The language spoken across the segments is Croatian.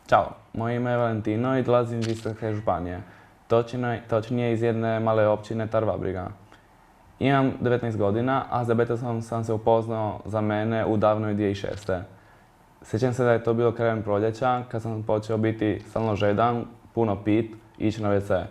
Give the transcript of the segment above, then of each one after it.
Ćao, moje ime je Valentino i dolazim iz Istarske županije, točnije iz jedne male općine Tarvabriga. Imam 19 godina, a s dijabetesom sam se upoznao za mene u davnoj 2006. Sjećam se da je to bilo krajem proljeća, kad sam počeo biti stalno žedan, puno pit i ići na WC.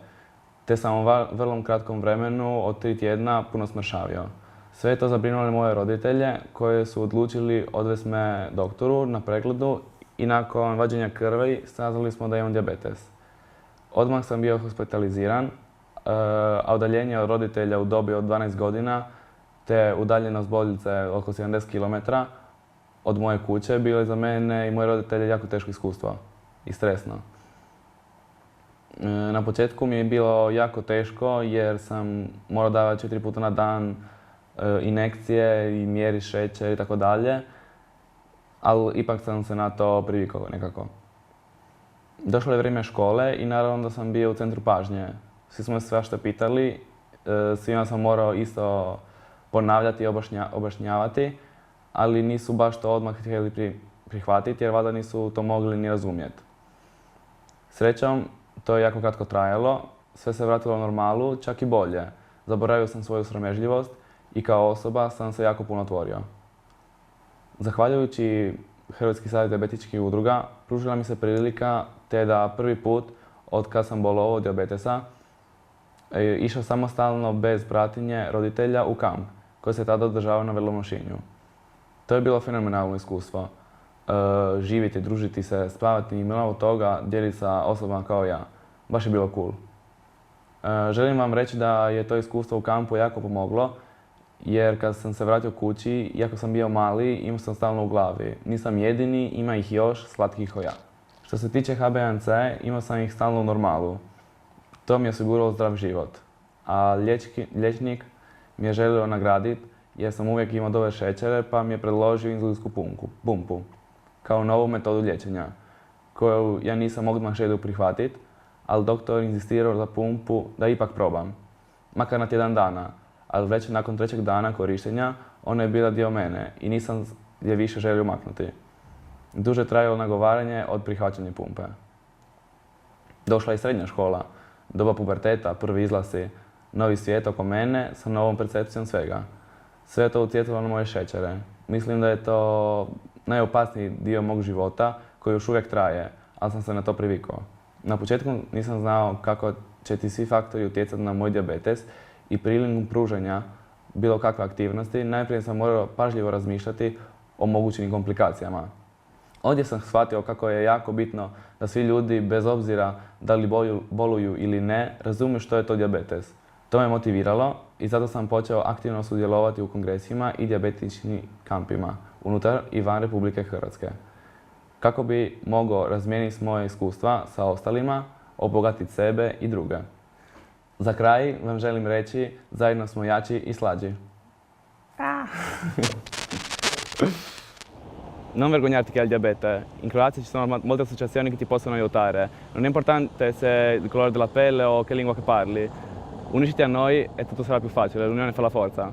Te sam u vrlo kratkom vremenu od 3 tjedna puno smršavio. Sve je to zabrinulo moje roditelje koji su odlučili odvesti me doktoru na pregledu i nakon vađenja krvi saznali smo da imam dijabetes. Odmah sam bio hospitaliziran, a udaljenje od roditelja u dobi od 12 godina te udaljenost bolnice oko 70 km od moje kuće bilo je za mene i moje roditelje jako teško iskustvo i stresno. Na početku mi je bilo jako teško jer sam morao davati 4 puta na dan injekcije i mjeri šećer i tako dalje, ali ipak sam se na to privikao nekako. Došlo je vrijeme škole i naravno da sam bio u centru pažnje. Svi smo me svašta pitali, svima sam morao isto ponavljati i objašnjavati, ali nisu baš to odmah htjeli prihvatiti jer valjda nisu to mogli ni razumjeti. Srećom, to je jako kratko trajalo, sve se vratilo u normalu, čak i bolje. Zaboravio sam svoju sramežljivost i kao osoba sam se jako puno otvorio. Zahvaljujući Hrvatski savez dijabetičkih udruga, pružila mi se prilika te da prvi put od kad sam bolovao od dijabetesa išao samostalno bez pratnje roditelja u kamp koji se tada održavao na Velom Lošinju. To je bilo fenomenalno iskustvo. Živjeti, družiti se, spavati i mnogo toga dijeliti sa osobama kao ja. Baš je bilo cool. Želim vam reći da je to iskustvo u kampu jako pomoglo jer kad sam se vratio kući, iako sam bio mali, imao sam stalno u glavi. Nisam jedini, ima ih još slatkih kao ja. Što se tiče HbA1c, imao sam ih stalno u normalu. To mi je osiguralo zdrav život. A liječnik mi je želio nagraditi jer sam uvijek imao dobre šećere pa mi je predložio inzulinsku pumpu kao novu metodu liječenja koju ja nisam odmah želio prihvatiti, ali doktor inzistirao za pumpu da ipak probam. Makar na tjedan dana, ali već nakon 3. dana korištenja ona je bila dio mene i nisam je više želio maknuti. Duže trajalo nagovaranje od prihvaćanja pumpe. Došla je i srednja škola, doba puberteta, prvi izlasi, novi svijet oko mene sa novom percepcijom svega. Sve je to utjecalo na moje šećere. Mislim da je to najopasniji dio mog života koji još uvijek traje, ali sam se na to privikao. Na početku nisam znao kako će ti svi faktori utjecati na moj dijabetes i prilikom pružanja bilo kakve aktivnosti, najprije sam morao pažljivo razmišljati o mogućim komplikacijama. Ovdje sam shvatio kako je jako bitno da svi ljudi, bez obzira da li boluju ili ne, razumiju što je to dijabetes. To me motiviralo i zato sam počeo aktivno sudjelovati u kongresima i dijabetičkim kampima unutar i van Republike Hrvatske. Kako bi mogao razmijeniti moje iskustva sa ostalima, obogatiti sebe i druge. Za kraj vam želim reći, zajedno smo jači i slađi. Non vergognarti che hai il diabete. In Croazia ci sono molte associazioni che ti possono aiutare. Non è importante se il colore della pelle o che lingua che parli. Unisciti a noi e tutto sarà più facile, l'unione fa la forza.